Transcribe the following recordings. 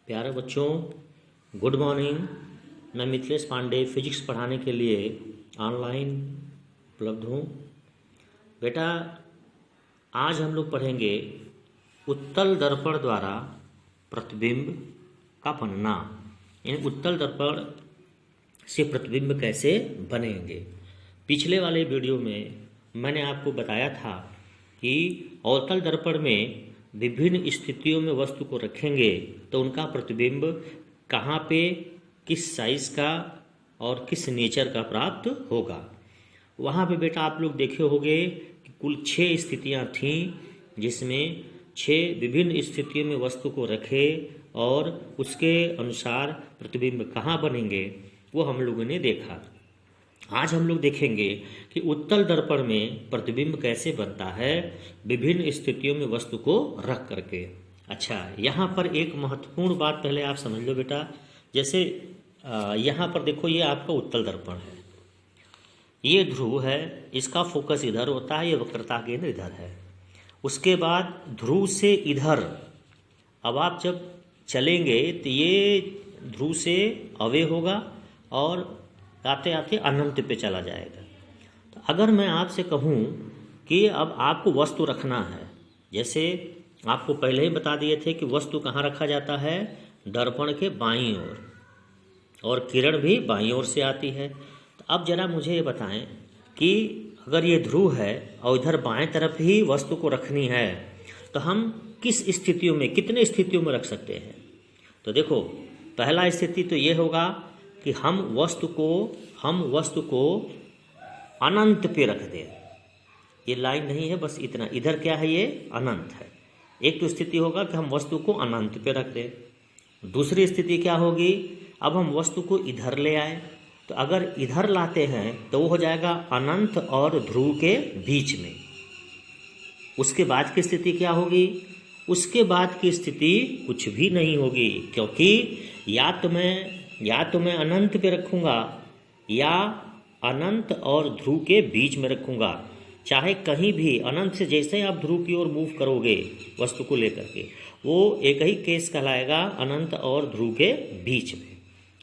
प्यारे बच्चों, good morning. मैं मिथिलेश पांडे फिजिक्स पढ़ाने के लिए ऑनलाइन उपलब्ध हूँ। बेटा, आज हम लोग पढ़ेंगे उत्तल दर्पण द्वारा प्रतिबिंब का बनना। यानी उत्तल दर्पण से प्रतिबिंब कैसे बनेंगे। पिछले वाले वीडियो में मैंने आपको बताया था कि अवतल दर्पण में विभिन्न स्थितियों में वस्तु को रखेंगे तो उनका प्रतिबिंब कहाँ पे, किस साइज का और किस नेचर का प्राप्त होगा। वहाँ पे बेटा आप लोग देखे होंगे कि कुल 6 स्थितियाँ थीं, जिसमें 6 विभिन्न स्थितियों में वस्तु को रखे और उसके अनुसार प्रतिबिंब कहाँ बनेंगे वो हम लोगों ने देखा। आज हम लोग देखेंगे कि उत्तल दर्पण में प्रतिबिंब कैसे बनता है विभिन्न स्थितियों में वस्तु को रख करके। अच्छा, यहाँ पर एक महत्वपूर्ण बात पहले आप समझ लो बेटा। जैसे यहाँ पर देखो, ये आपका उत्तल दर्पण है, ये ध्रुव है, इसका फोकस इधर होता है, ये वक्रता केंद्र इधर है। उसके बाद ध्रुव से इधर अब आप जब चलेंगे तो ये ध्रुव से अवे होगा और आते आते अनंत पे चला जाएगा। तो अगर मैं आपसे कहूँ कि अब आपको वस्तु रखना है, जैसे आपको पहले ही बता दिए थे कि वस्तु कहाँ रखा जाता है, दर्पण के बाईं ओर, और किरण भी बाईं ओर से आती है। तो अब जरा मुझे ये बताएं कि अगर ये ध्रुव है और इधर बाएं तरफ ही वस्तु को रखनी है तो हम किस स्थितियों में, कितने स्थितियों में रख सकते हैं। तो देखो, पहला स्थिति तो ये होगा कि हम वस्तु को अनंत पे रख दें। ये लाइन नहीं है, बस इतना, इधर क्या है, ये अनंत है। एक तो स्थिति होगा कि हम वस्तु को अनंत पे रख दें। दूसरी स्थिति क्या होगी, अब हम वस्तु को इधर ले आए। तो अगर इधर लाते हैं तो वो हो जाएगा अनंत और ध्रुव के बीच में। उसके बाद की स्थिति क्या होगी, उसके बाद की स्थिति कुछ भी नहीं होगी, क्योंकि या तो मैं अनंत पे रखूँगा या अनंत और ध्रुव के बीच में रखूँगा। चाहे कहीं भी अनंत से जैसे ही आप ध्रुव की ओर मूव करोगे वस्तु को लेकर के, वो एक ही केस कहलाएगा, अनंत और ध्रुव के बीच में।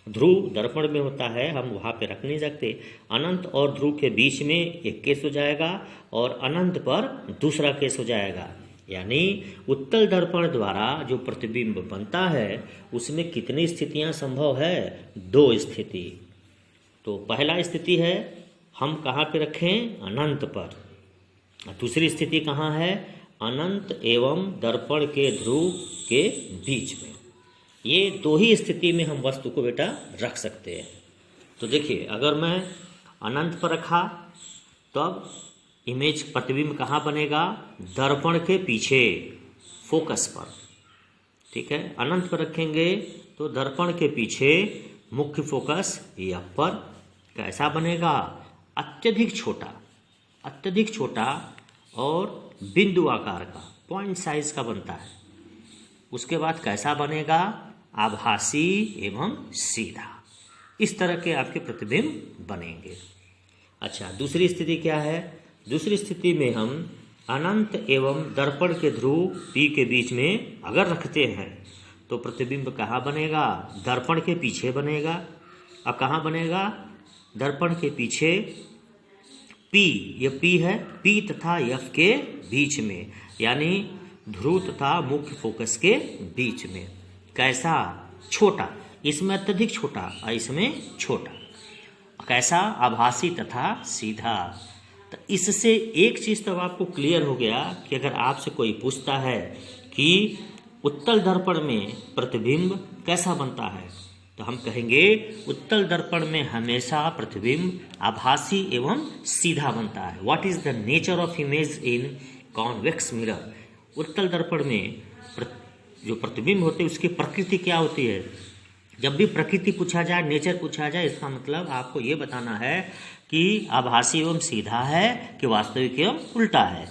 ध्रुव दर्पण में होता है, हम वहाँ पे रख नहीं सकते। अनंत और ध्रुव के बीच में एक केस हो जाएगा और अनंत पर दूसरा केस हो जाएगा। यानी उत्तल दर्पण द्वारा जो प्रतिबिंब बनता है उसमें कितनी स्थितियां संभव है, 2 स्थिति। तो पहला स्थिति है हम कहाँ पे रखें, अनंत पर। दूसरी स्थिति कहाँ है, अनंत एवं दर्पण के ध्रुव के बीच में। ये 2 ही स्थिति में हम वस्तु को बेटा रख सकते हैं। तो देखिए, अगर मैं अनंत पर रखा तो अब इमेज प्रतिबिंब कहाँ बनेगा, दर्पण के पीछे, फोकस पर। ठीक है, अनंत पर रखेंगे तो दर्पण के पीछे मुख्य फोकस F पर। कैसा बनेगा, अत्यधिक छोटा और बिंदु आकार का, पॉइंट साइज का बनता है। उसके बाद कैसा बनेगा, आभासी एवं सीधा। इस तरह के आपके प्रतिबिंब बनेंगे। अच्छा, दूसरी स्थिति क्या है, दूसरी स्थिति में हम अनंत एवं दर्पण के ध्रुव P के बीच में अगर रखते हैं तो प्रतिबिंब कहाँ बनेगा, दर्पण के पीछे बनेगा। अब कहाँ बनेगा, दर्पण के पीछे P, ये P है, P तथा F के बीच में, यानी ध्रुव तथा मुख्य फोकस के बीच में। कैसा, छोटा, इसमें अत्यधिक छोटा और इसमें छोटा। कैसा, आभासी तथा सीधा। तो इससे एक चीज़ तो आपको क्लियर हो गया कि अगर आपसे कोई पूछता है कि उत्तल दर्पण में प्रतिबिंब कैसा बनता है, तो हम कहेंगे उत्तल दर्पण में हमेशा प्रतिबिंब आभासी एवं सीधा बनता है। What is the nature of image in convex mirror. उत्तल दर्पण में जो प्रतिबिंब होते हैं उसकी प्रकृति क्या होती है। जब भी प्रकृति पूछा जाए, नेचर पूछा जाए, इसका मतलब आपको ये बताना है कि आभासी एवं सीधा है कि वास्तविक एवं उल्टा है।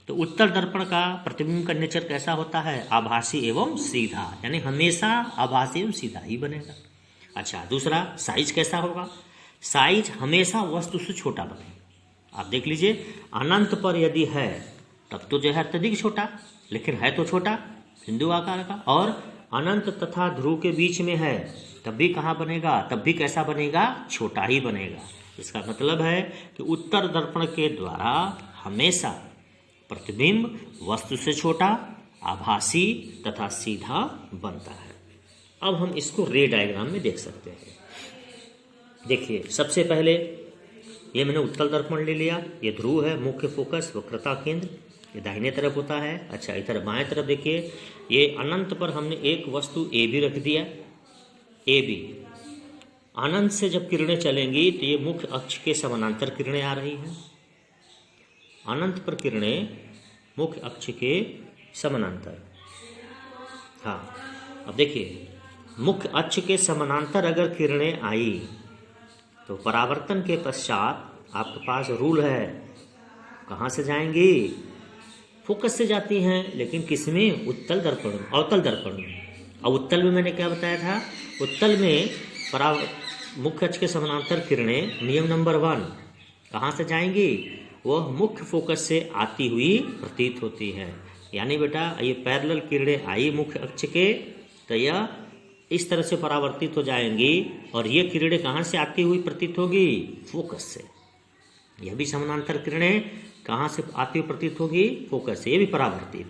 तो उत्तल दर्पण का प्रतिबिंब का नेचर कैसा होता है, आभासी एवं सीधा, यानी हमेशा आभासी एवं सीधा ही बनेगा। अच्छा, दूसरा साइज कैसा होगा, साइज हमेशा वस्तु से छोटा बनेगा। आप देख लीजिए, अनंत पर यदि है तब तो जो है अत्यधिक छोटा, लेकिन है तो छोटा, बिंदु आकार का, और अनंत तथा ध्रुव के बीच में है तब भी कहाँ बनेगा, तब भी कैसा बनेगा, छोटा ही बनेगा। इसका मतलब है कि उत्तर दर्पण के द्वारा हमेशा प्रतिबिंब वस्तु से छोटा, आभासी तथा सीधा बनता है। अब हम इसको रे डायग्राम में देख सकते हैं। देखिए, सबसे पहले ये मैंने उत्तल दर्पण ले लिया, ये ध्रुव है, मुख्य फोकस, वक्रता केंद्र, ये दाहिने तरफ होता है। अच्छा, इधर बाएं तरफ देखिए, ये अनंत पर हमने एक वस्तु ए भी रख दिया, ए बी। अनंत से जब किरणें चलेंगी तो ये मुख्य अक्ष के समानांतर किरणें आ रही हैं। अनंत पर किरणें मुख्य अक्ष के समानांतर। हाँ, अब देखिए, मुख्य अक्ष के समानांतर अगर किरणें आई तो परावर्तन के पश्चात आपके पास रूल है, कहाँ से जाएंगी, फोकस से जाती हैं, लेकिन किसमें, उत्तल दर्पण, अवतल दर्पण में। और उत्तल में मैंने क्या बताया था, उत्तल में मुख्य अक्ष के समानांतर किरणें नियम नंबर 1 कहाँ से जाएंगी, वह मुख्य फोकस से आती हुई प्रतीत होती है। यानी बेटा, ये पैरेलल किरणें आई मुख्य अक्ष के, तो यह इस तरह से परावर्तित हो जाएंगी, और ये किरणें कहाँ से आती हुई प्रतीत होगी, फोकस से। यह भी समानांतर किरणें कहाँ से आती हुई प्रतीत होगी, फोकस से। ये भी परावर्तित,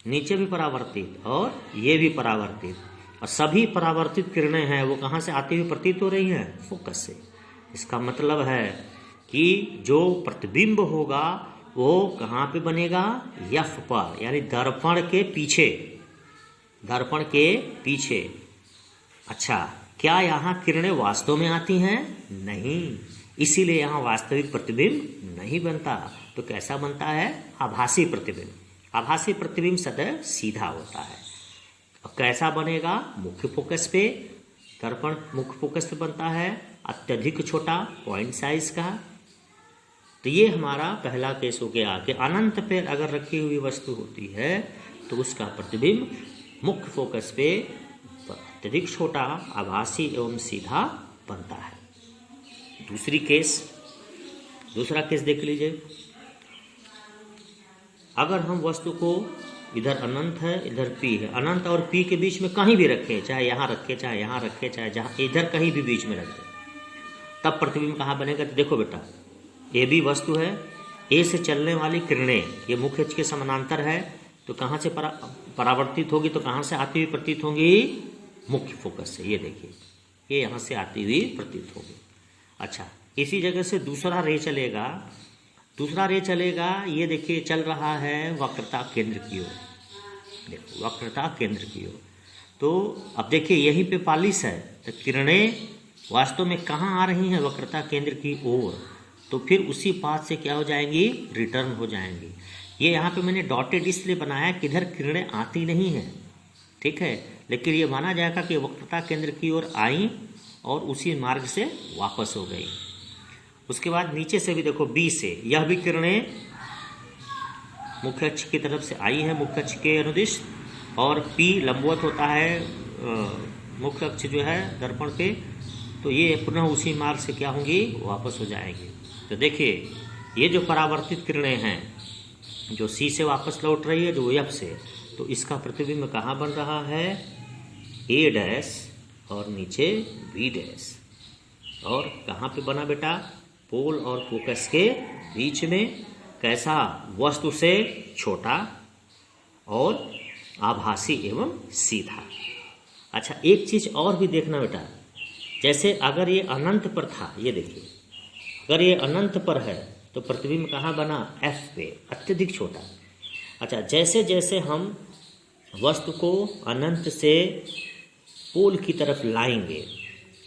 नीचे भी परावर्तित और ये भी परावर्तित, और सभी परावर्तित किरणें हैं वो कहाँ से आती हुई प्रतीत हो रही हैं, फोकस से। इसका मतलब है कि जो प्रतिबिंब होगा वो कहाँ पे बनेगा, एफ पर, यानी दर्पण के पीछे, दर्पण के पीछे। अच्छा, क्या यहाँ किरणें वास्तव में आती हैं, नहीं, इसीलिए यहाँ वास्तविक प्रतिबिंब नहीं बनता। तो कैसा बनता है, आभासी प्रतिबिंब। आभासी प्रतिबिंब सदैव सीधा होता है। और कैसा बनेगा, मुख्य फोकस पे, दर्पण मुख्य फोकस पे बनता है, अत्यधिक छोटा, पॉइंट साइज का। तो ये हमारा पहला केस हो गया कि अनंत पे अगर रखी हुई वस्तु होती है तो उसका प्रतिबिंब मुख्य फोकस पे अत्यधिक छोटा, आभासी एवं सीधा बनता है। दूसरा केस देख लीजिए। अगर हम वस्तु को, इधर अनंत है, इधर पी है, अनंत और पी के बीच में कहीं भी रखें, चाहे यहाँ रखें, चाहे यहाँ रखें, चाहे जहाँ, इधर कहीं भी बीच में रख दें, तब प्रतिबिंब कहाँ बनेगा। तो देखो बेटा, ए भी वस्तु है, ए से चलने वाली किरणें ये मुख्य अक्ष के समानांतर है, तो कहाँ से परावर्तित होगी, तो कहाँ से आती हुई प्रतीत होंगी, मुख्य फोकस से। ये देखिए, ये यहाँ से आती हुई प्रतीत होगी। अच्छा, इसी जगह से दूसरा रे चलेगा, ये देखिए चल रहा है वक्रता केंद्र की ओर, देखो वक्रता केंद्र की ओर। तो अब देखिए यहीं पे पालिश है, तो किरणें वास्तव में कहाँ आ रही हैं, वक्रता केंद्र की ओर। तो फिर उसी पाथ से क्या हो जाएंगी, रिटर्न हो जाएंगी। ये यहाँ पे मैंने डॉटेड इसलिए बनाया कि इधर किरणें आती नहीं हैं, ठीक है, लेकिन ये माना जाएगा कि वक्रता केंद्र की ओर आई और उसी मार्ग से वापस हो गई। उसके बाद नीचे से भी देखो, बी से यह भी किरणें मुख्य अक्ष की तरफ से आई है, मुख्य अक्ष के अनुदिश, और पी लंबवत होता है मुख्य अक्ष जो है दर्पण पे, तो ये पुनः उसी मार्ग से क्या होंगी, वापस हो जाएंगी। तो देखिए, ये जो परावर्तित किरणें हैं, जो सी से वापस लौट रही है, जो एफ से, तो इसका प्रतिबिंब कहाँ बन रहा है, ए डैश और नीचे बी डैश। और कहाँ पे बना बेटा, पोल और फोकस के बीच में। कैसा, वस्तु से छोटा और आभासी एवं सीधा। अच्छा, एक चीज और भी देखना बेटा, जैसे अगर ये अनंत पर था, ये देखिए, अगर ये अनंत पर है तो प्रतिबिंब कहाँ बना, एफ पे, अत्यधिक छोटा। अच्छा, जैसे जैसे हम वस्तु को अनंत से पोल की तरफ लाएंगे,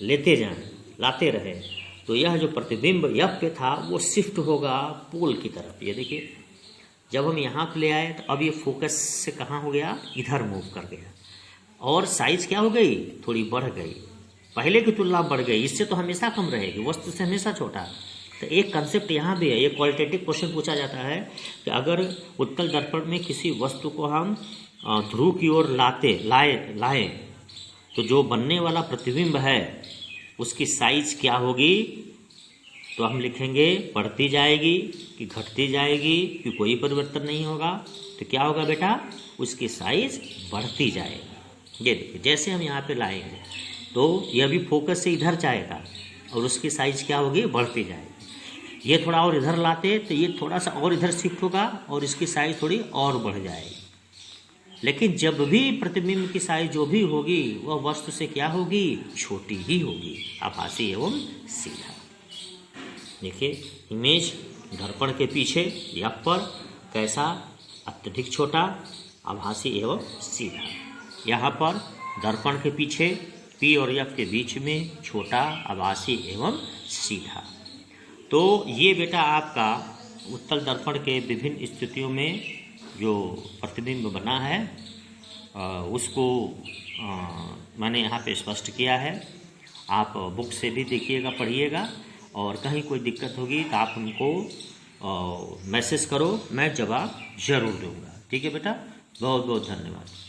लेते जाएं, लाते रहें, तो यह जो प्रतिबिंब एफ पे था वो शिफ्ट होगा पोल की तरफ। ये देखिए, जब हम यहाँ पे ले आए तो अब ये फोकस से कहाँ हो गया, इधर मूव कर गया, और साइज क्या हो गई, थोड़ी बढ़ गई, पहले की तुलना बढ़ गई। इससे तो हमेशा कम रहेगी, वस्तु से हमेशा छोटा। तो एक कंसेप्ट यहाँ भी है, ये क्वालिटेटिव क्वेश्चन पूछा जाता है कि अगर उत्तल दर्पण में किसी वस्तु को हम ध्रुव की ओर लाएं तो जो बनने वाला प्रतिबिंब है उसकी साइज क्या होगी, तो हम लिखेंगे बढ़ती जाएगी कि घटती जाएगी, कि कोई परिवर्तन नहीं होगा। तो क्या होगा बेटा, उसकी साइज बढ़ती जाएगी। ये देखिए जैसे हम यहाँ पे लाएंगे तो यह भी फोकस से इधर जाएगा और उसकी साइज़ क्या होगी, बढ़ती जाएगी। ये थोड़ा और इधर लाते तो ये थोड़ा सा और इधर शिफ्ट होगा और इसकी साइज़ थोड़ी और बढ़ जाएगी। लेकिन जब भी प्रतिबिंब की साइज जो भी होगी वह वस्तु से क्या होगी, छोटी ही होगी, आभासी एवं सीधा। देखिए इमेज दर्पण के पीछे या पर कैसा, अत्यधिक छोटा, आभासी एवं सीधा। यहाँ पर दर्पण के पीछे P और F के बीच में छोटा, आभासी एवं सीधा। तो ये बेटा आपका उत्तल दर्पण के विभिन्न स्थितियों में जो प्रतिबिंब बना है उसको मैंने यहाँ पे स्पष्ट किया है। आप बुक से भी देखिएगा, पढ़िएगा, और कहीं कोई दिक्कत होगी तो आप हमको मैसेज करो, मैं जवाब ज़रूर दूंगा। ठीक है बेटा, बहुत बहुत धन्यवाद।